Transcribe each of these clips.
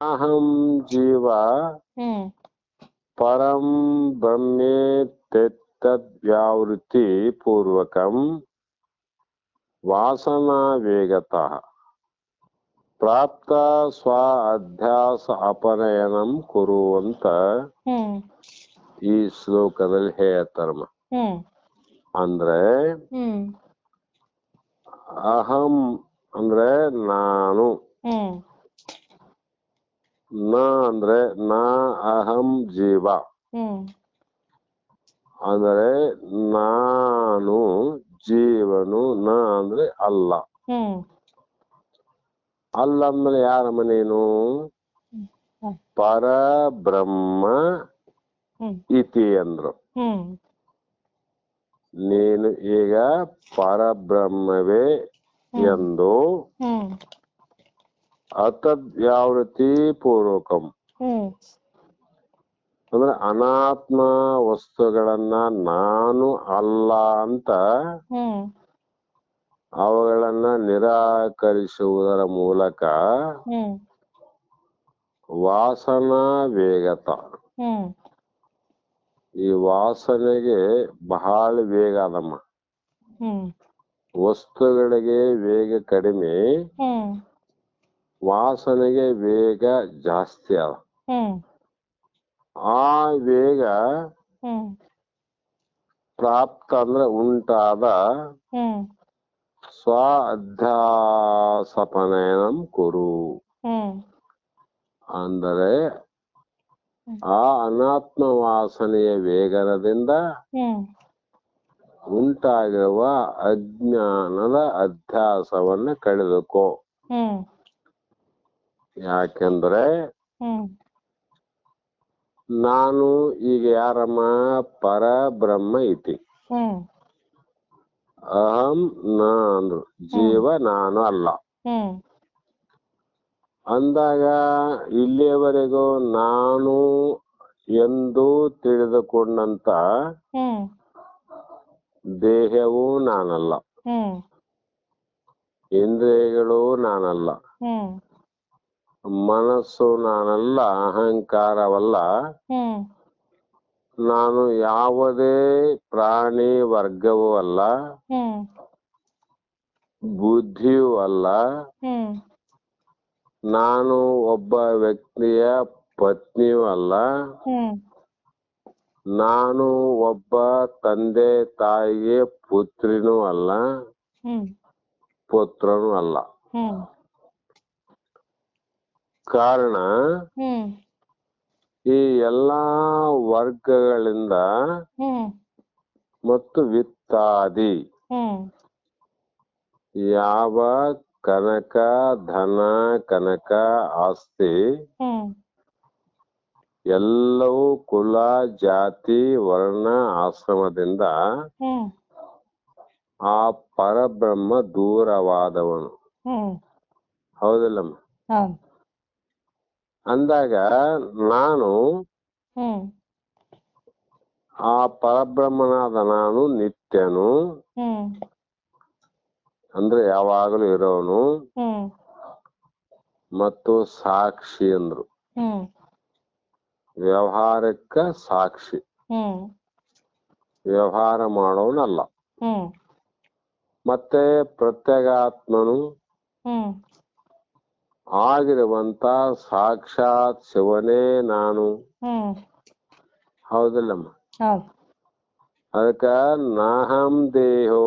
ಅಹಂ ಜೀವ ಹ್ಮ್ ಪರಂ ಬ್ರಹ್ಮೇತ್ಯವ್ಯಾವೃತ್ತಿ ಪೂರ್ವಕಂ ವಾಸನಾ ವೇಗತಃ ಪ್ರಾಪ್ತ ಸ್ವ ಅಧ್ಯಾಸ ಅಪನಯನಂ ಕುರು ಅಂತ ಹ್ಮ್ ಈ ಶ್ಲೋಕದಲ್ಲಿ ಹೇಳ್ತಾರಮ್ಮ. ಹ್ಮ್ ಅಂದ್ರೆ ಹ್ಮ್ ಅಹಂ ಅಂದ್ರೆ ನಾನು, ಹ್ಮ್ ನ ಅಂದ್ರೆ ನಾ ಅಹಂ ಜೀವ ಹ್ಮ್ ಅಂದ್ರೆ ನಾನು ಜೀವನು, ನ ಅಂದ್ರೆ ಅಲ್ಲ. ಹ್ಮ್ ಅಲ್ಲ ಅಂದ್ಮೇಲೆ ಯಾರಮ್ಮ ನೀನು? ಪರಬ್ರಹ್ಮ ಹ್ಮ್ ಇತಿ ಅಂದ್ರು. ಹ್ಮ್ ನೀನು ಈಗ ಪರಬ್ರಹ್ಮವೇ ಎಂದು ಹ್ಮ್ ಅತದ್ಯಾವೃತ್ತಿ ಪೂರ್ವಕಂ ಹ್ಮ್ ಅಂದ್ರೆ ಅನಾತ್ಮ ವಸ್ತುಗಳನ್ನ ನಾನು ಅಲ್ಲ ಅಂತ ಹ್ಮ್ ಅವುಗಳನ್ನ ನಿರಾಕರಿಸುವುದರ ಮೂಲಕ ಹ್ಮ್ ವಾಸನಾ ವೇಗತ, ಹ್ಮ್ ಈ ವಾಸನೆಗೆ ಬಹಳ ವೇಗ ಅದಮ್ಮ. ಹ್ಮ್ ವಸ್ತುಗಳಿಗೆ ವೇಗ ಕಡಿಮೆ, ಹ್ಮ್ ವಾಸನೆಗೆ ವೇಗ ಜಾಸ್ತಿ ಅದ. ಹ್ಮ್ ಆ ವೇಗ ಹ್ಮ್ ಪ್ರಾಪ್ತ ಅಂದ್ರೆ ಉಂಟಾದ ಹ್ಮ್ ಸ್ವ ಅಧ್ಯಾಸಪನಯನಂ ಕುರು ಹ್ಮ್ ಅಂದರೆ ಆ ಅನಾತ್ಮ ವಾಸನೆಯ ವೇಗನದಿಂದ ಹ್ಮ್ ಉಂಟಾಗಿರುವ ಅಜ್ಞಾನದ ಅಧ್ಯಾಸವನ್ನ ಕಳೆದುಕೋ. ಹ್ಮ್ ಯಾಕೆಂದ್ರೆ ಹ್ಮ್ ನಾನು ಈಗ ಯಾರಮ್ಮ? ಪರಬ್ರಹ್ಮ ಇತಿ. ಹ್ಮ್ ಅಹಂ ನ ಅಂದ್ರು, ಜೀವ ನಾನು ಅಲ್ಲ ಹ್ಮ್ ಅಂದಾಗ ಇಲ್ಲಿಯವರೆಗೂ ನಾನು ಎಂದು ತಿಳಿದುಕೊಂಡಂತ ಹ್ಮ್ ದೇಹವೂ ನಾನಲ್ಲ, ಹ್ಮ್ ಇಂದ್ರಿಯಗಳು ನಾನಲ್ಲ, ಹ್ಮ್ ಮನಸ್ಸು ನಾನಲ್ಲ, ಅಹಂಕಾರವಲ್ಲ, ಹ್ಮ್ ನಾನು ಯಾವುದೇ ಪ್ರಾಣಿ ವರ್ಗವೂ ಅಲ್ಲ, ಹ್ಮ್ ಬುದ್ಧಿಯೂ ಅಲ್ಲ, ಹ್ಮ್ ನಾನು ಒಬ್ಬ ವ್ಯಕ್ತಿಯ ಪತ್ನಿಯೂ ಅಲ್ಲ, ಹ್ಮ್ ನಾನು ಒಬ್ಬ ತಂದೆ ತಾಯಿಗೆ ಪುತ್ರಿನೂ ಅಲ್ಲ, ಹ್ಮ್ ಪುತ್ರನೂ ಅಲ್ಲ. ಹ್ಮ್ ಕಾರಣ ಹ್ಮ್ ಈ ಎಲ್ಲಾ ವರ್ಗಗಳಿಂದ ಹ್ಮ್ ಮತ್ತು ವಿತ್ತಾದಿ ಹ್ಮ್ ಯಾವ ಕನಕ ಧನ ಕನಕ ಆಸ್ತಿ ಹ್ಮ್ ಎಲ್ಲವೂ ಕುಲ ಜಾತಿ ವರ್ಣ ಆಶ್ರಮದಿಂದ ಹ್ಮ್ ಆ ಪರಬ್ರಹ್ಮ ದೂರವಾದವನು. ಹ್ಮ್ ಹೌದಿಲ್ಲಮ್ಮ? ಹೌದು. ಅಂದಾಗ ನಾನು ಹ್ಮ್ ಆ ಪರಬ್ರಹ್ಮನಾದ ನಾನು ನಿತ್ಯನು, ಹ್ಮ್ ಅಂದ್ರೆ ಯಾವಾಗಲೂ ಇರೋನು, ಹ್ಮ್ ಮತ್ತು ಸಾಕ್ಷಿ ಅಂದ್ರು. ಹ್ಮ್ ವ್ಯವಹಾರಕ್ಕ ಸಾಕ್ಷಿ, ಹ್ಮ್ ವ್ಯವಹಾರ ಮಾಡೋನಲ್ಲ. ಹ್ಮ್ ಮತ್ತೆ ಪ್ರತ್ಯಗಾತ್ಮನು ಹ್ಮ್ ಆಗಿರುವಂತ ಸಾಕ್ಷಾತ್ ಶಿವನೇ ನಾನು. ಹ್ಮ್ ಹೌದಿಲ್ಲಮ್ಮ? ಹೌದು. ಅದಕ್ಕ ನಾಹಂ ದೇಹೋ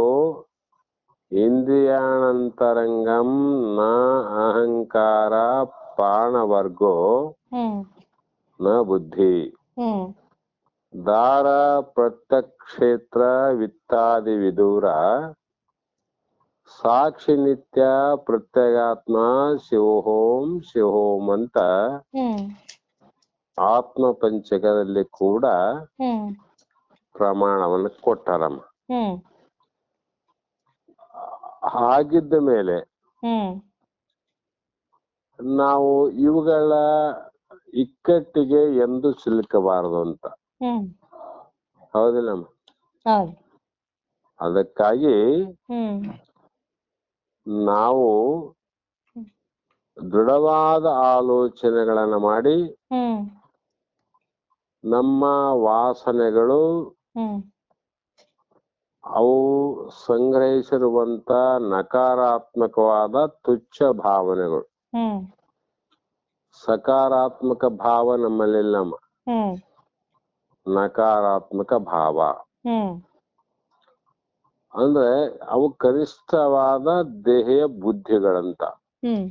ಇಂದ್ರಿಯಾಣಂತರಂಗಂ ನ ಅಹಂಕಾರ ಪ್ರಾಣವರ್ಗೋ ಹ್ಮ್ ನ ಬುದ್ಧಿ ಹ್ಮ್ ದಾರ ಪ್ರತ್ಯಕ್ಷೇತ್ರ ವಿತ್ತಾದಿ ವಿದೂರ ಸಾಕ್ಷಿ ನಿತ್ಯ ಪ್ರತ್ಯಗಾತ್ಮ ಶಿವೋಂ ಶಿವೋಂ ಅಂತ ಹ್ಮ್ ಆತ್ಮ ಪಂಚಕದಲ್ಲಿ ಕೂಡ ಹ್ಮ್ ಪ್ರಮಾಣವನ್ನು ಕೊಟ್ಟಾರಮ್ಮ. ಹ್ಮ್ ಹಾಗಿದ್ದ ಮೇಲೆ ಹ್ಮ್ ನಾವು ಇವುಗಳ ಇಕ್ಕಟ್ಟಿಗೆ ಎಂದು ಸಿಲುಕಬಾರದು ಅಂತ. ಹ್ಮ್ ಹೌದಿಲ್ಲಮ್ಮ? ಹೌದು. ಅದಕ್ಕಾಗಿ ಹ್ಮ್ ನಾವು ದೃಢವಾದ ಆಲೋಚನೆಗಳನ್ನ ಮಾಡಿ ಹ್ಮ್ ನಮ್ಮ ವಾಸನೆಗಳು ಹ್ಮ್ ಅವು ಸಂಗ್ರಹಿಸಿರುವಂತ ನಕಾರಾತ್ಮಕವಾದ ತುಚ್ಛ ಭಾವನೆಗಳು. ಹ್ಮ್ ಸಕಾರಾತ್ಮಕ ಭಾವ ನಮ್ಮಲ್ಲಿಲ್ಲಮ್ಮ, ಹ್ಮ್ ನಕಾರಾತ್ಮಕ ಭಾವ. ಹ್ಮ್ ಅಂದ್ರೆ ಅವು ಕನಿಷ್ಠವಾದ ದೇಹದ ಬುದ್ಧಿಗಳಂತ. ಹ್ಮ್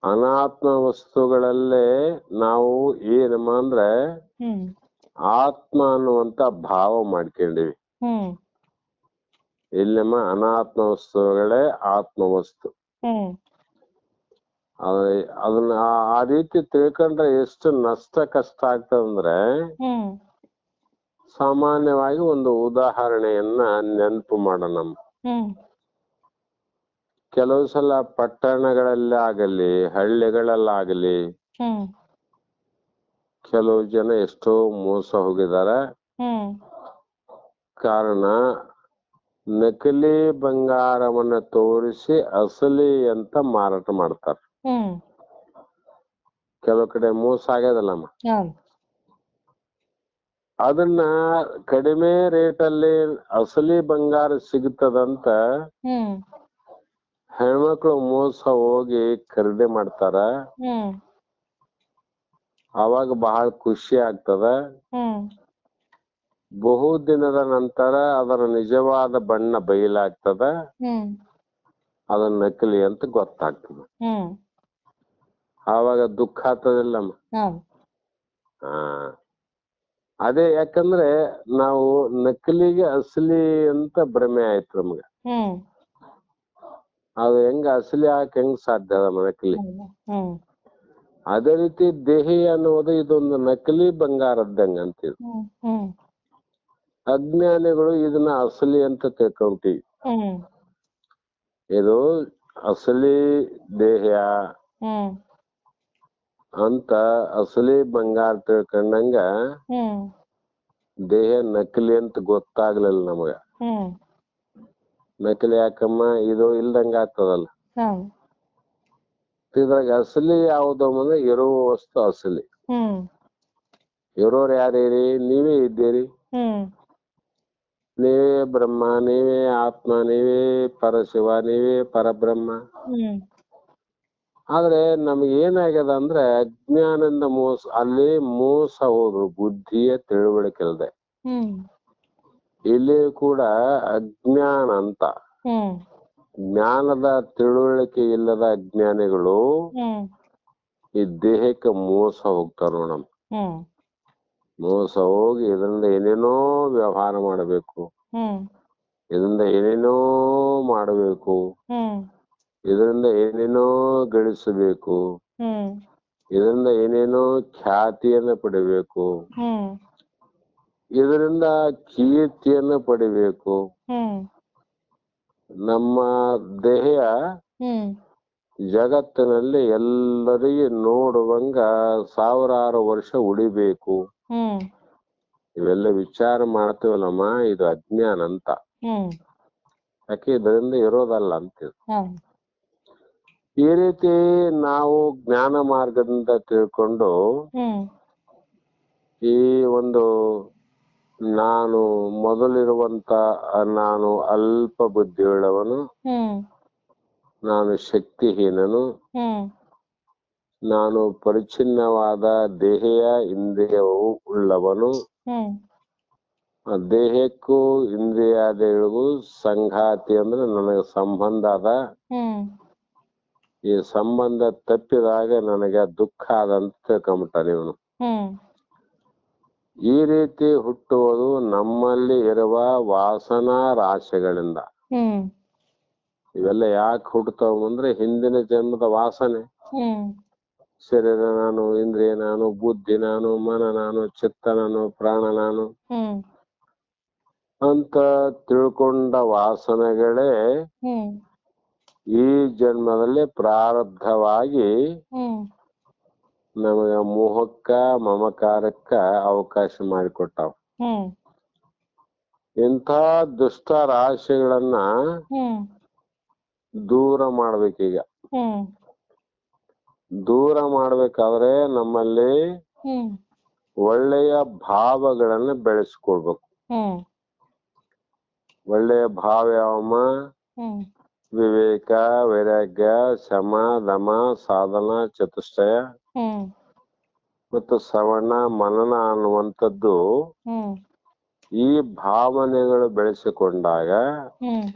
ಅನಾತ್ಮ ವಸ್ತುಗಳಲ್ಲೇ ನಾವು ಏನಮ್ಮ ಅಂದ್ರೆ ಹ್ಮ್ ಆತ್ಮ ಅನ್ನುವಂತ ಭಾವ ಮಾಡ್ಕೊಂಡಿವಿ. ಹ್ಮ್ ಇಲ್ಲಮ್ಮ ಅನಾತ್ಮ ವಸ್ತುಗಳೇ ಆತ್ಮವಸ್ತು. ಹ್ಮ್ ಅದನ್ನ ಆ ರೀತಿ ತಿಳ್ಕೊಂಡ್ರೆ ಎಷ್ಟು ನಷ್ಟ ಕಷ್ಟ ಆಗ್ತದಂದ್ರೆ, ಹ್ಮ್ ಸಾಮಾನ್ಯವಾಗಿ ಒಂದು ಉದಾಹರಣೆಯನ್ನ ನೆನಪು ಮಾಡೋಣ. ಹ್ಮ್ ಕೆಲವು ಸಲ ಪಟ್ಟಣಗಳಲ್ಲಾಗಲಿ ಹಳ್ಳಿಗಳಲ್ಲಾಗಲಿ ಹ್ಮ್ ಕೆಲವು ಜನ ಎಷ್ಟೋ ಮೋಸ ಹೋಗಿದ್ದಾರೆ. ಹ್ಮ್ ಕಾರಣ ನಕಲಿ ಬಂಗಾರವನ್ನ ತೋರಿಸಿ ಅಸಲಿ ಅಂತ ಮಾರಾಟ ಮಾಡ್ತಾರೆ. ಹ್ಮ್ ಕೆಲವು ಕಡೆ ಮೋಸ ಆಗ್ಯದಲ್ಲಮ್ಮ. ಹೌದು. ಅದನ್ನ ಕಡಿಮೆ ರೇಟಲ್ಲಿ ಅಸಲಿ ಬಂಗಾರ ಸಿಗುತ್ತದಂತ ಹ್ಮ್ ಹೆಣ್ಮಕ್ಳು ಮೋಸ ಹೋಗಿ ಖರೀದಿ ಮಾಡ್ತಾರ. ಹ್ಮ್ ಅವಾಗ ಬಹಳ ಖುಷಿ ಆಗ್ತದ. ಹ್ಮ್ ಬಹು ದಿನದ ನಂತರ ಅದರ ನಿಜವಾದ ಬಣ್ಣ ಬಯಲಾಗ್ತದ. ಹ್ಮ್ ಅದನ್ನ ನಕಲಿ ಅಂತ ಗೊತ್ತಾಗ್ತದೆ. ಹ್ಮ್ ಆವಾಗ ದುಃಖ ಆಗ್ತದಿಲ್ಲಮ್ಮ. ಹೌದು. ಹಾ, ಅದೇ ಯಾಕಂದ್ರೆ ನಾವು ನಕಲಿಗೆ ಅಸಲಿ ಅಂತ ಭ್ರಮೆ ಆಯ್ತು ನಮ್ಗೆ. ಹ್ಮ್ ಅದು ಹೆಂಗ ಅಸಲಿ ಹೆಂಗ್ ಸಾಧ್ಯ ಅದ ನಕಲಿ? ಹ್ಮ್ ಅದೇ ರೀತಿ ದೇಹಿ ಅನ್ನುವುದು ಇದೊಂದು ನಕಲಿ ಬಂಗಾರದ್ದಂಗ ಅಂತೀವಿ. ಹ್ಮ್ ಹ್ಮ್ ಅಜ್ಞಾನಿಗಳು ಇದನ್ನ ಅಸಲಿ ಅಂತ ತಿಳ್ಕೊಂತೀವಿ. ಹ್ಮ್ ಇದು ಅಸಲಿ ದೇಹ ಹ್ಮ್ ಅಂತ ಅಸಲಿ ಬಂಗಾರ ತಿಳ್ಕೊಂಡಂಗ ಹ್ಮ್ ದೇಹ ನಕಲಿ ಅಂತ ಗೊತ್ತಾಗ್ಲಿಲ್ಲ ನಮಗ. ಹ್ಮ್ ನಕಲಿ ಯಾಕಮ್ಮ, ಇದು ಇಲ್ದಂಗ ಆಗ್ತದಲ್ಲ. ಹೌದು. ಇದ್ರಾಗ ಅಸಲಿ ಯಾವ್ದು ಅಂದ್ರೆ ಇರುವ ವಸ್ತು ಅಸಲಿ. ಹ್ಮ್ ಇರೋರು ಯಾರೀರಿ? ನೀವೇ ಇದ್ದೀರಿ. ಹ್ಮ್ ನೀವೇ ಬ್ರಹ್ಮ, ನೀವೇ ಆತ್ಮ, ನೀವೇ ಪರಶಿವ, ನೀವೇ ಪರಬ್ರಹ್ಮ. ಹ್ಮ್ ಆದ್ರೆ ನಮ್ಗೆ ಏನಾಗ್ಯದ ಅಂದ್ರೆ ಅಜ್ಞಾನದಿಂದ ಮೋಸ, ಅಲ್ಲಿ ಮೋಸ ಹೋದ್ರು ಬುದ್ಧಿಯ ತಿಳುವಳಿಕೆ ಇಲ್ದೆ. ಹ್ಮ್ ಇಲ್ಲಿ ಕೂಡ ಅಜ್ಞಾನ ಅಂತ, ಹ್ಮ್ ಜ್ಞಾನದ ತಿಳುವಳಿಕೆ ಇಲ್ಲದ ಅಜ್ಞಾನಿಗಳು ಹ್ಮ್ ಈ ದೇಹಕ್ಕೆ ಮೋಸ ಹೋಗ್ತಾರ ನೋಡಮ್ಮ. ಹ್ಮ್ ಮೋಸ ಹೋಗಿ ಇದರಿಂದ ಏನೇನೋ ವ್ಯವಹಾರ ಮಾಡಬೇಕು, ಹ್ಮ್ ಇದರಿಂದ ಏನೇನೋ ಮಾಡಬೇಕು, ಹ್ಮ್ ಇದರಿಂದ ಏನೇನೋ ಗಳಿಸಬೇಕು, ಹ್ಮ್ ಇದರಿಂದ ಏನೇನೋ ಖ್ಯಾತಿಯನ್ನು ಪಡಿಬೇಕು, ಹ್ಮ್ ಇದರಿಂದ ಕೀರ್ತಿಯನ್ನು ಪಡಿಬೇಕು. ಹ್ಮ್ ನಮ್ಮ ದೇಹ ಹ್ಮ್ ಜಗತ್ತಿನಲ್ಲಿ ಎಲ್ಲರಿಗೆ ನೋಡುವಂಗ ಸಾವಿರಾರು ವರ್ಷ ಉಳಿಬೇಕು. ಹ್ಮ್ ಇವೆಲ್ಲ ವಿಚಾರ ಮಾಡ್ತೀವಲ್ಲಮ್ಮ, ಇದು ಅಜ್ಞಾನ ಅಂತ. ಹ್ಮ್ ಯಾಕೆ ಇದರಿಂದ ಇರೋದಲ್ಲ ಅಂತೀವಿ. ಹೌದು. ಈ ರೀತಿ ನಾವು ಜ್ಞಾನ ಮಾರ್ಗದಿಂದ ತಿಳ್ಕೊಂಡು ಹ್ಮ್ ಈ ಒಂದು ನಾನು ಮೊದಲಿರುವಂತ ನಾನು ಅಲ್ಪ ಬುದ್ಧಿಯುಳ್ಳವನು, ಹ್ಮ್ ನಾನು ಶಕ್ತಿಹೀನನು, ಹ್ಮ್ ನಾನು ಪರಿಚ್ಛಿನ್ನವಾದ ದೇಹಯ ಇಂದ್ರಿಯವು ಉಳ್ಳವನು, ಹ್ಮ್ ದೇಹಕ್ಕೂ ಇಂದ್ರಿಯಾದಿಗಳಿಗೂ ಸಂಘಾತಿ ಅಂದ್ರೆ ನನಗೆ ಸಂಬಂಧ ಅದ. ಹ್ಮ್ ಈ ಸಂಬಂಧ ತಪ್ಪಿದಾಗ ನನಗೆ ದುಃಖ ಆದಂತ ತಿಳ್ಕೊಂಬಿಟ್ಟ ಇವನು. ಹ್ಮ್ ಈ ರೀತಿ ಹುಟ್ಟುವುದು ನಮ್ಮಲ್ಲಿ ಇರುವ ವಾಸನಾ ರಾಶಿಗಳಿಂದ. ಹ್ಮ್ ಇವೆಲ್ಲ ಯಾಕೆ ಹುಟ್ಟುತ್ತಾವ ಅಂದ್ರೆ ಹಿಂದಿನ ಜನ್ಮದ ವಾಸನೆ. ಹ್ಮ್ ಶರೀರ ನಾನು, ಇಂದ್ರಿಯ ನಾನು, ಬುದ್ಧಿ ನಾನು, ಮನ ನಾನು, ಚಿತ್ತ ನಾನು, ಪ್ರಾಣ ನಾನು ಹ್ಮ್ ಅಂತ ತಿಳ್ಕೊಂಡ ವಾಸನೆಗಳೇ ಹ್ಮ್ ಈ ಜನ್ಮದಲ್ಲಿ ಪ್ರಾರಬ್ಧವಾಗಿ ಹ್ಮ್ ನಮಗೆ ಮೋಹಕ್ಕ ಮಮಕಾರಕ್ಕ ಅವಕಾಶ ಮಾಡಿಕೊಟ್ಟಾವ. ಹ್ಮ್ ಇಂಥ ದುಷ್ಟ ರಾಶಿಗಳನ್ನ ಹ್ಮ್ ದೂರ ಮಾಡ್ಬೇಕೀಗ. ಹ್ಮ್ ದೂರ ಮಾಡ್ಬೇಕಾದ್ರೆ ನಮ್ಮಲ್ಲಿ ಹ್ಮ್ ಒಳ್ಳೆಯ ಭಾವಗಳನ್ನ ಬೆಳೆಸ್ಕೊಳ್ಬೇಕು. ಹ್ಮ್ ಒಳ್ಳೆಯ ಭಾವ ಯಾವಮ್ಮ? ಹ್ಮ್ ವಿವೇಕ, ವೈರಾಗ್ಯ, ಶಮ, ದಮ, ಸಾಧನ, ಚತುಷ್ಟಯ ಹ್ಮ್ ಮತ್ತು ಶ್ರವಣ, ಮನನ ಅನ್ನುವಂಥದ್ದು ಹ್ಮ್ ಈ ಭಾವನೆಗಳು ಬೆಳೆಸಿಕೊಂಡಾಗ ಹ್ಮ್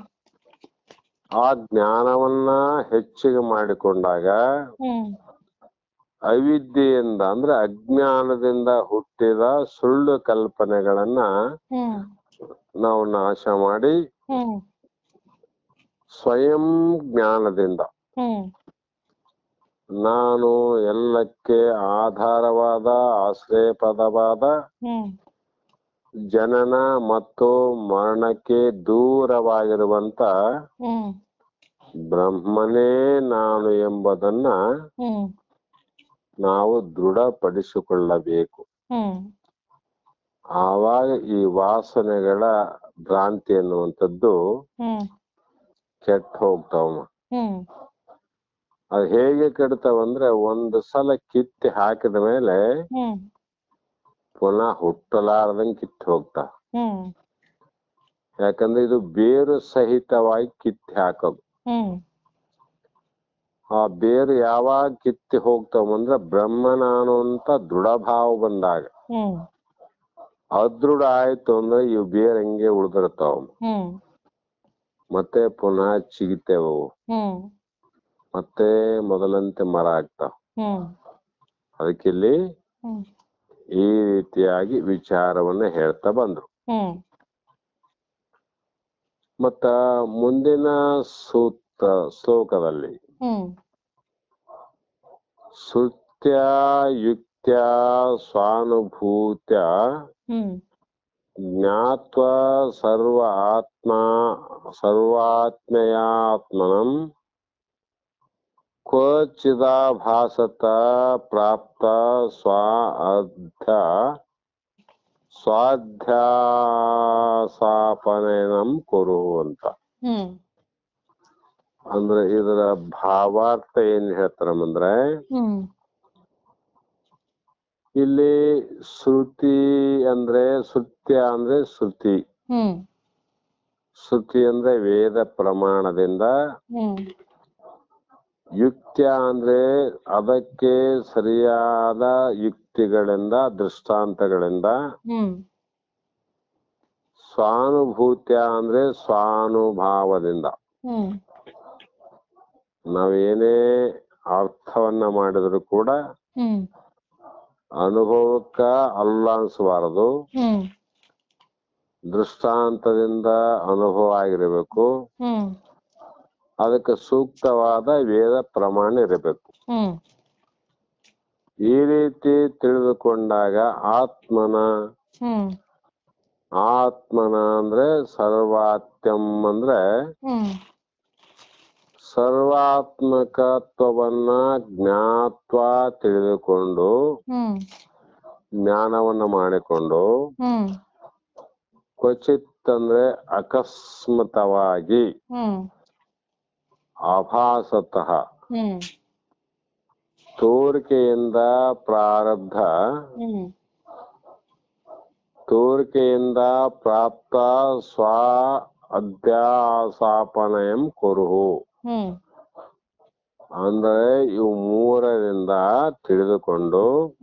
ಆ ಜ್ಞಾನವನ್ನ ಹೆಚ್ಚಿಗೆ ಮಾಡಿಕೊಂಡಾಗ ಹ್ಮ್ ಅವಿದ್ಯೆಯಿಂದ ಅಂದ್ರೆ ಅಜ್ಞಾನದಿಂದ ಹುಟ್ಟಿದ ಸುಳ್ಳು ಕಲ್ಪನೆಗಳನ್ನ ಹ್ಮ್ ನಾವು ನಾಶ ಮಾಡಿ ಹ್ಮ್ ಸ್ವಯಂ ಜ್ಞಾನದಿಂದ ಹ್ಮ್ ನಾನು ಎಲ್ಲಕ್ಕೆ ಆಧಾರವಾದ ಆಶ್ರಯಪದವಾದ ಹ್ಮ್ ಜನನ ಮತ್ತು ಮರಣಕ್ಕೆ ದೂರವಾಗಿರುವಂತ ಹ್ಮ್ ಬ್ರಹ್ಮನೇ ನಾನು ಎಂಬುದನ್ನ ಹ್ಮ್ ನಾವು ದೃಢಪಡಿಸಿಕೊಳ್ಳಬೇಕು. ಹ್ಮ್ ಆವಾಗ ಈ ವಾಸನೆಗಳ ಭ್ರಾಂತಿ ಅನ್ನುವಂಥದ್ದು ಹ್ಮ್ ಕೆಟ್ಟ ಹೋಗ್ತಾವ. ಹ್ಮ್ ಅದು ಹೇಗೆ ಕೆಡ್ತಾವಂದ್ರೆ ಒಂದು ಸಲ ಕಿತ್ತಿ ಹಾಕಿದ ಮೇಲೆ ಹ್ಮ್ ಪುನಃ ಹುಟ್ಟಲಾರ್ದಂಗೆ ಕಿತ್ತಿ ಹೋಗ್ತಾವ. ಹ್ಮ್ ಯಾಕಂದ್ರೆ ಇದು ಬೇರು ಸಹಿತವಾಗಿ ಕಿತ್ತಿ ಹಾಕೋದು. ಹ್ಮ್ ಆ ಬೇರು ಯಾವಾಗ ಕಿತ್ತಿ ಹೋಗ್ತಾವಂದ್ರೆ ಬ್ರಹ್ಮ ನಾನು ಅಂತ ದೃಢಭಾವ ಬಂದಾಗ. ಹ್ಮ್ ಅದೃಢ ಆಯ್ತು ಅಂದ್ರೆ ಇವು ಬೇರ್ ಹಂಗೆ ಉಳ್ದಿರ್ತಾವ. ಹ್ಮ್ ಮತ್ತೆ ಪುನಃ ಚಿಗಿತೇವು, ಹ್ಮ್ ಮತ್ತೆ ಮೊದಲಂತೆ ಮರ ಆಗ್ತಾವ. ಹ್ಮ್ ಅದಕ್ಕಿಲ್ಲಿ ಹ್ಮ್ ಈ ರೀತಿಯಾಗಿ ವಿಚಾರವನ್ನ ಹೇಳ್ತಾ ಬಂದ್ರು. ಹ್ಮ್ ಮತ್ತ ಮುಂದಿನ ಶ್ಲೋಕದಲ್ಲಿ ಹ್ಮ್ ಶ್ರುತ್ಯ ಯುಕ್ತ್ಯ ಸ್ವಾನುಭೂತ್ಯ ಹ್ಮ್ ಜ್ಞಾತ್ವಾ ಸರ್ವಾತ್ಮಯಾತ್ಮನಂ ಕ್ವಚಿದಾಭಾಸತ ಪ್ರಾಪ್ತ ಸ್ವಾಧ್ಯಾಸಾಪನಂ ಕುರು ಅಂತ. ಹ್ಮ್ ಅಂದ್ರೆ ಇದರ ಭಾವಾರ್ಥ ಏನ್ ಹೇಳ್ತಾರಂದ್ರೆ ಹ್ಮ್ ಇಲ್ಲಿ ಶ್ರುತಿ ಅಂದ್ರೆ ಸತ್ಯ ಅಂದ್ರೆ ಶ್ರುತಿ. ಹ್ಮ್ ಶ್ರುತಿ ಅಂದ್ರೆ ವೇದ ಪ್ರಮಾಣದಿಂದ, ಹ್ಮ್ ಯುಕ್ತ್ಯ ಅಂದ್ರೆ ಅದಕ್ಕೆ ಸರಿಯಾದ ಯುಕ್ತಿಗಳಿಂದ ದೃಷ್ಟಾಂತಗಳಿಂದ, ಹ್ಮ್ ಸ್ವಾನುಭೂತ್ಯ ಅಂದ್ರೆ ಸ್ವಾನುಭಾವದಿಂದ. ಹ್ಮ್ ನಾವೇನೇ ಅರ್ಥವನ್ನ ಮಾಡಿದ್ರು ಕೂಡ ಹ್ಮ್ ಅನುಭವಕ್ಕ ಅಲ್ಲ ಅನ್ಸಬಾರದು, ಹ್ಮ್ ದೃಷ್ಟಾಂತದಿಂದ ಅನುಭವ ಆಗಿರಬೇಕು. ಹ್ಮ್ ಅದಕ್ಕೆ ಸೂಕ್ತವಾದ ವೇದ ಪ್ರಮಾಣ ಇರಬೇಕು. ಹ್ಮ್ ಈ ರೀತಿ ತಿಳಿದುಕೊಂಡಾಗ ಆತ್ಮನ ಅಂದ್ರೆ ಸರ್ವಾತ್ಯಂ ಅಂದ್ರೆ ಹ್ಮ್ ಸರ್ವಾತ್ಮಕತ್ವವನ್ನ ಜ್ಞಾತ್ವ ತಿಳಿದುಕೊಂಡು ಹ್ಮ್ ಜ್ಞಾನವನ್ನ ಮಾಡಿಕೊಂಡು ಹ್ಮ್ ಕ್ವಚಿತ್ ಅಂದ್ರೆ ಅಕಸ್ಮಾತವಾಗಿ ಹ್ಮ್ ಆಭಾಸತಃ ಹ್ಮ್ ತೋರಿಕೆಯಿಂದ ಪ್ರಾರಬ್ಧ ತೋರಿಕೆಯಿಂದ ಪ್ರಾಪ್ತ ಸ್ವ ಅಧ್ಯಾಸಾಪನಯಂ ಕುರುಹು ಅಂದ್ರೆ ಇವು ಮೂರರಿಂದ ತಿಳಿದುಕೊಂಡು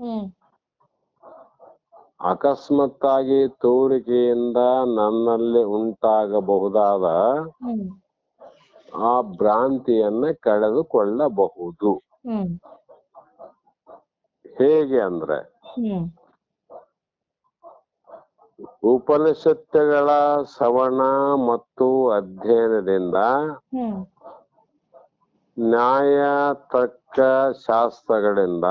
ಅಕಸ್ಮಾತ್ತಾಗಿ ತೋರಿಕೆಯಿಂದ ನನ್ನಲ್ಲಿ ಉಂಟಾಗಬಹುದಾದ ಆ ಭ್ರಾಂತಿಯನ್ನ ಕಳೆದುಕೊಳ್ಳಬಹುದು. ಹೇಗೆ ಅಂದ್ರೆ ಉಪನಿಷತ್ತುಗಳ ಶ್ರವಣ ಮತ್ತು ಅಧ್ಯಯನದಿಂದ ನ್ಯಾಯ ತರ್ಕ ಶಾಸ್ತ್ರಗಳಿಂದ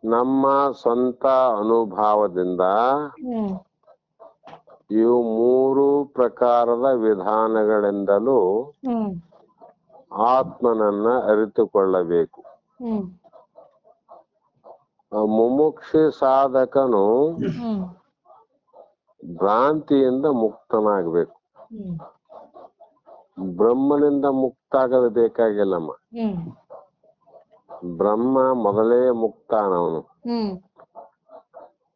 ನಮ್ಮ ಸ್ವಂತ ಅನುಭವದಿಂದ ಇವು ಮೂರು ಪ್ರಕಾರದ ವಿಧಾನಗಳಿಂದಲೂ ಆತ್ಮನನ್ನ ಅರಿತುಕೊಳ್ಳಬೇಕು. ಮುಮುಕ್ಷಿ ಸಾಧಕನು ಭ್ರಾಂತಿಯಿಂದ ಮುಕ್ತನಾಗಬೇಕು. ಬ್ರಹ್ಮನಿಂದ ಮುಕ್ತ ಆಗದು ಬೇಕಾಗಿಲ್ಲಮ್ಮ. ಬ್ರಹ್ಮ ಮೊದಲೇ ಮುಕ್ತಾನವನು. ಹ್ಮ್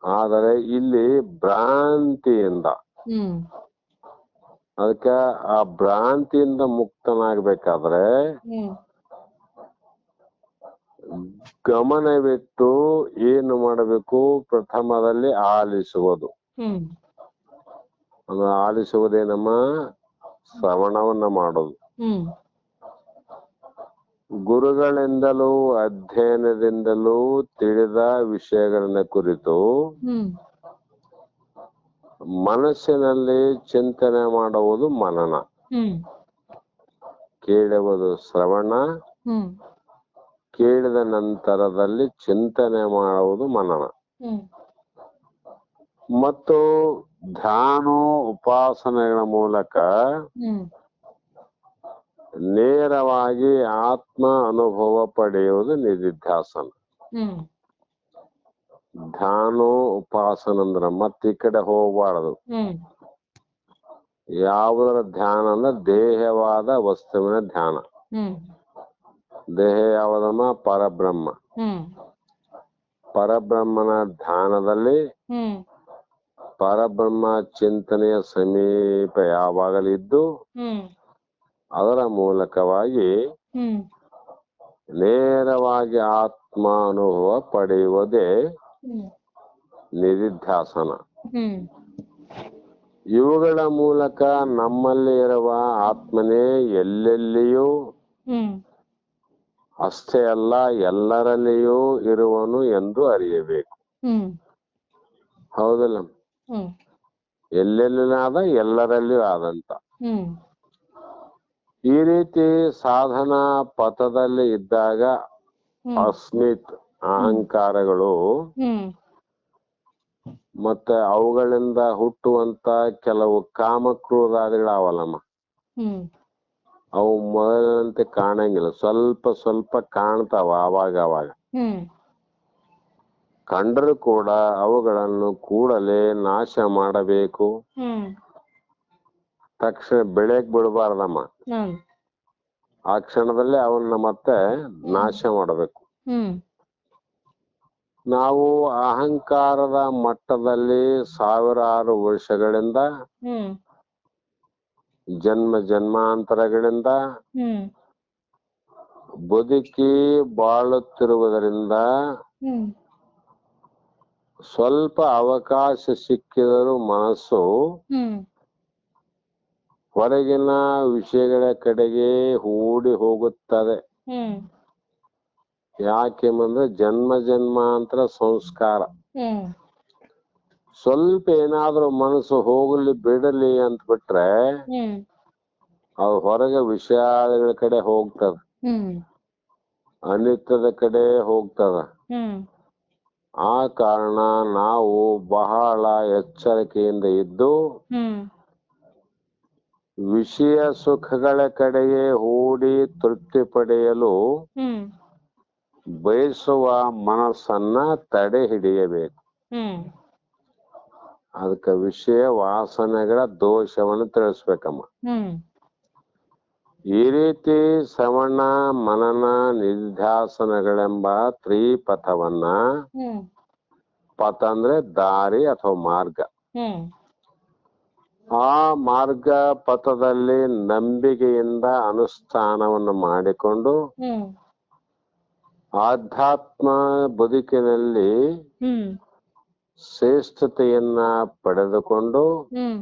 ಆದರೆ ಇಲ್ಲಿ ಭ್ರಾಂತಿಯಿಂದ, ಹ್ಮ್ ಅದಕ್ಕೆ ಆ ಭ್ರಾಂತಿಯಿಂದ ಮುಕ್ತನಾಗ್ಬೇಕಾದ್ರೆ ಹ್ಮ್ ಗಮನವಿಟ್ಟು ಏನು ಮಾಡಬೇಕು? ಪ್ರಥಮದಲ್ಲಿ ಆಲಿಸುವುದು. ಹ್ಮ್ ಅದು ಆಲಿಸುವುದೇನಮ್ಮ? ಶ್ರವಣವನ್ನ ಮಾಡೋದು. ಹ್ಮ್ ಗುರುಗಳಿಂದಲೂ ಅಧ್ಯಯನದಿಂದಲೂ ತಿಳಿದ ವಿಷಯಗಳನ್ನ ಕುರಿತು ಹ್ಮ್ ಮನಸ್ಸಿನಲ್ಲಿ ಚಿಂತನೆ ಮಾಡುವುದು ಮನನ. ಹ್ಮ್ ಕೇಳುವುದು ಶ್ರವಣ, ಹ್ಮ್ ಕೇಳಿದ ನಂತರದಲ್ಲಿ ಚಿಂತನೆ ಮಾಡುವುದು ಮನನ. ಹ್ಮ್ ಮತ್ತು ಧ್ಯಾನ ಉಪಾಸನೆಗಳ ಮೂಲಕ ಹ್ಮ್ ನೇರವಾಗಿ ಆತ್ಮ ಅನುಭವ ಪಡೆಯುವುದು ನಿಧಿಧ್ಯಾಸನ. ಹ್ಮ್ ಧ್ಯಾನ ಉಪಾಸನ ಅಂದ್ರ ಮತ್ತ ಈ ಕಡೆ ಹೋಗಬಾರದು. ಹ್ಮ್ ಯಾವುದರ ಧ್ಯಾನ ಅಂದ್ರೆ ದೇಹವಾದ ವಸ್ತುವಿನ ಧ್ಯಾನ. ಹ್ಮ್ ದೇಹ ಯಾವುದಮ್ಮ? ಪರಬ್ರಹ್ಮ. ಹ್ಮ್ ಪರಬ್ರಹ್ಮನ ಧ್ಯಾನದಲ್ಲಿ ಹ್ಮ್ ಪರಬ್ರಹ್ಮ ಚಿಂತನೆಯ ಸಮೀಪ ಯಾವಾಗಲಿದ್ದು ಹ್ಮ್ ಅದರ ಮೂಲಕವಾಗಿ ಹ್ಮ್ ನೇರವಾಗಿ ಆತ್ಮ ಅನುಭವ ಪಡೆಯುವುದೇ ಹ್ಮ್ ನಿಧಿಧ್ಯಾಸನ. ಹ್ಮ್ ಇವುಗಳ ಮೂಲಕ ನಮ್ಮಲ್ಲಿ ಇರುವ ಆತ್ಮನೇ ಎಲ್ಲೆಲ್ಲಿಯೂ ಹ್ಮ್ ಅಷ್ಟೇ ಅಲ್ಲ ಎಲ್ಲರಲ್ಲಿಯೂ ಇರುವನು ಎಂದು ಅರಿಯಬೇಕು. ಹ್ಮ್ ಹೌದಲ್ಲ? ಹ್ಮ್ ಎಲ್ಲೆಲ್ಲಿನಾದ ಎಲ್ಲರಲ್ಲಿಯೂ ಆದಂತ. ಹ್ಮ್ ಈ ರೀತಿ ಸಾಧನಾ ಪಥದಲ್ಲಿ ಇದ್ದಾಗ ಅಸ್ಮಿತ್ ಅಹಂಕಾರಗಳು ಹ್ಮ್ ಮತ್ತೆ ಅವುಗಳಿಂದ ಹುಟ್ಟುವಂತ ಕೆಲವು ಕಾಮಕ್ರೋಧಾದಿಗಳಾವಲ್ಲಮ್ಮ, ಹ್ಮ್ ಅವು ಮೊದಲಿನಂತೆ ಕಾಣಂಗಿಲ್ಲ. ಸ್ವಲ್ಪ ಸ್ವಲ್ಪ ಕಾಣ್ತಾವ ಆವಾಗ ಅವಾಗ. ಹ್ಮ್ ಕಂಡರೂ ಕೂಡ ಅವುಗಳನ್ನು ಕೂಡಲೇ ನಾಶ ಮಾಡಬೇಕು. ಹ್ಮ್ ತಕ್ಷಣ ಬೆಳೆಯಕ್ ಬಿಡಬಾರ್ದಮ್ಮ. ಹ್ಮ್ ಆ ಕ್ಷಣದಲ್ಲೇ ಅವನ್ನ ಮತ್ತೆ ನಾಶ ಮಾಡಬೇಕು. ಹ್ಮ್ ನಾವು ಅಹಂಕಾರದ ಮಟ್ಟದಲ್ಲಿ ಸಾವಿರಾರು ವರ್ಷಗಳಿಂದ ಹ್ಮ್ ಜನ್ಮ ಜನ್ಮಾಂತರಗಳಿಂದ ಹ್ಮ್ ಬದುಕಿ ಬಾಳುತ್ತಿರುವುದರಿಂದ ಹ್ಮ್ ಸ್ವಲ್ಪ ಅವಕಾಶ ಸಿಕ್ಕಿದರೂ ಮನಸ್ಸು ಹ್ಮ್ ಹೊರಗಿನ ವಿಷಯಗಳ ಕಡೆಗೆ ಹೂಡಿ ಹೋಗುತ್ತದೆ. ಹ್ಮ್ ಯಾಕೆಂದ್ರೆ ಜನ್ಮ ಜನ್ಮಾಂತರ ಸಂಸ್ಕಾರ. ಹ್ಮ್ ಸ್ವಲ್ಪ ಏನಾದ್ರೂ ಮನಸ್ಸು ಹೋಗಲಿ ಬಿಡಲಿ ಅಂತ ಬಿಟ್ರೆ ಹ್ಮ್ ಅದು ಹೊರಗೆ ವಿಷಯಗಳ ಕಡೆ ಹೋಗ್ತದ, ಹ್ಮ್ ಅನಿತ್ಯದ ಕಡೆ ಹೋಗ್ತದ. ಹ್ಮ್ ಆ ಕಾರಣ ನಾವು ಬಹಳ ಎಚ್ಚರಿಕೆಯಿಂದ ಇದ್ದು ಹ್ಮ್ ವಿಷಯ ಸುಖಗಳ ಕಡೆಗೆ ಹೂಡಿ ತೃಪ್ತಿ ಪಡೆಯಲು ಹ್ಮ್ ಬಯಸುವ ಮನಸ್ಸನ್ನ ತಡೆ ಹಿಡಿಯಬೇಕು. ಹ್ಮ್ ಅದಕ್ಕೆ ವಿಷಯ ವಾಸನೆಗಳ ದೋಷವನ್ನು ತಿಳಿಸ್ಬೇಕಮ್ಮ. ಹ್ಮ್ ಈ ರೀತಿ ಶ್ರವಣ ಮನನ ನಿಧ್ಯಾಸನಗಳೆಂಬ ತ್ರಿಪಥವನ್ನ, ಹ್ಮ್ ಪಥ ಅಂದ್ರೆ ದಾರಿ ಅಥವಾ ಮಾರ್ಗ, ಹ್ಮ್ ಆ ಮಾರ್ಗ ಪಥದಲ್ಲಿ ನಂಬಿಕೆಯಿಂದ ಅನುಷ್ಠಾನವನ್ನು ಮಾಡಿಕೊಂಡು ಹ್ಮ್ ಆಧ್ಯಾತ್ಮ ಬದುಕಿನಲ್ಲಿ ಹ್ಮ್ ಶ್ರೇಷ್ಠತೆಯನ್ನ ಪಡೆದುಕೊಂಡು ಹ್ಮ್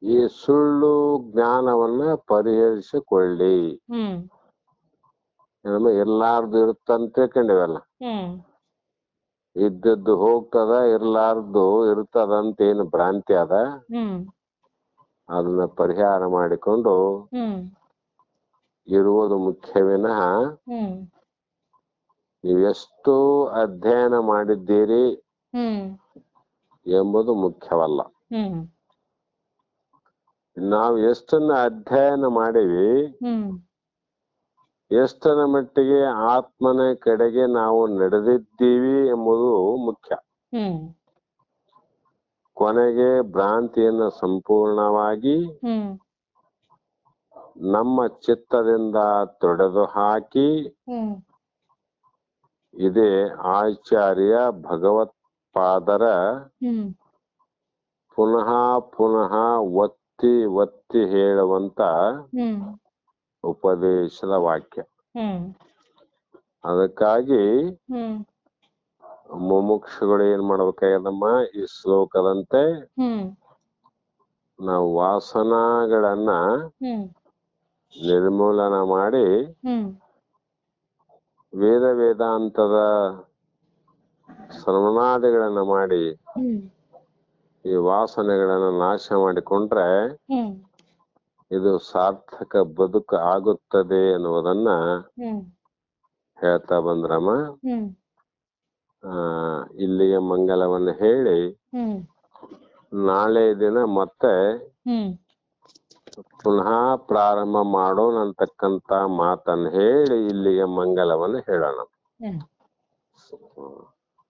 ಈ ಸುಳ್ಳು ಜ್ಞಾನವನ್ನ ಪರಿಹರಿಸಿಕೊಳ್ಳಿ. ಹ್ಮ್ ಇರ್ಲಾರ್ದು ಇರುತ್ತಂತ ತಿಳ್ಕೊಂಡಿವಲ್ಲ, ಹ್ಮ್ ಇದ್ದದ್ದು ಹೋಗ್ತದ, ಇರ್ಲಾರ್ದು ಇರ್ತದಂತ ಏನು ಭ್ರಾಂತಿ ಅದ, ಹ್ಮ್ ಅದನ್ನ ಪರಿಹಾರ ಮಾಡಿಕೊಂಡು ಹ್ಮ್ ಇರುವುದು ಮುಖ್ಯ ವಿನಃ ಹ್ಮ್ ನೀವು ಎಷ್ಟು ಅಧ್ಯಯನ ಮಾಡಿದ್ದೀರಿ ಹ್ಮ್ ಎಂಬುದು ಮುಖ್ಯವಲ್ಲ. ಹ್ಮ್ ನಾವು ಎಷ್ಟನ್ನ ಅಧ್ಯಯನ ಮಾಡೀವಿ, ಹ್ಮ್ ಎಷ್ಟರ ಮಟ್ಟಿಗೆ ಆತ್ಮನ ಕಡೆಗೆ ನಾವು ನಡೆದಿದ್ದೀವಿ ಎಂಬುದು ಮುಖ್ಯ. ಹ್ಮ್ ಕೊನೆಗೆ ಭ್ರಾಂತಿಯನ್ನು ಸಂಪೂರ್ಣವಾಗಿ ಹ್ಮ್ ನಮ್ಮ ಚಿತ್ತದಿಂದ ತೊಡೆದು ಹಾಕಿ ಹ್ಮ್ ಇದೇ ಆಚಾರ್ಯ ಭಗವತ್ಪಾದರ ಹ್ಮ್ ಪುನಃ ಪುನಃ ಒತ್ತಿ ಒತ್ತಿ ಹೇಳುವಂತ ಹ್ಮ್ ಉಪದೇಶದ ವಾಕ್ಯ. ಹ್ಮ್ ಅದಕ್ಕಾಗಿ ಹ್ಮ್ ಮುಮುಕ್ಷುಗಳು ಏನ್ ಮಾಡ್ಬೇಕಾಗ್ಯದಮ್ಮ, ಈ ಶ್ಲೋಕದಂತೆ ಹ್ಮ್ ನಾವು ವಾಸನಾಗಳನ್ನ ಹ್ಮ್ ನಿರ್ಮೂಲನ ಮಾಡಿ ಹ್ಮ್ ವೇದಾಂತದ ಶ್ರವಣಾದಿಗಳನ್ನ ಮಾಡಿ ಹ್ಮ್ ಈ ವಾಸನೆಗಳನ್ನ ನಾಶ ಮಾಡಿಕೊಂಡ್ರೆ ಹ್ಮ್ ಇದು ಸಾರ್ಥಕ ಬದುಕು ಆಗುತ್ತದೆ ಎನ್ನುವುದನ್ನ ಹ್ಮ್ ಹೇಳ್ತಾ ಬಂದ್ರಮ್ಮ. ಹ್ಮ್ ಇಲ್ಲಿಗೆ ಮಂಗಲವನ್ನು ಹೇಳಿ ಹ್ಮ್ ನಾಳೆ ದಿನ ಮತ್ತೆ ಹ್ಮ್ ಪುನಃ ಪ್ರಾರಂಭ ಮಾಡೋಣ ಅಂತಕ್ಕಂತ ಮಾತನ್ನು ಹೇಳಿ ಇಲ್ಲಿಗೆ ಮಂಗಲವನ್ನು ಹೇಳೋಣ. ಹ್ಮ್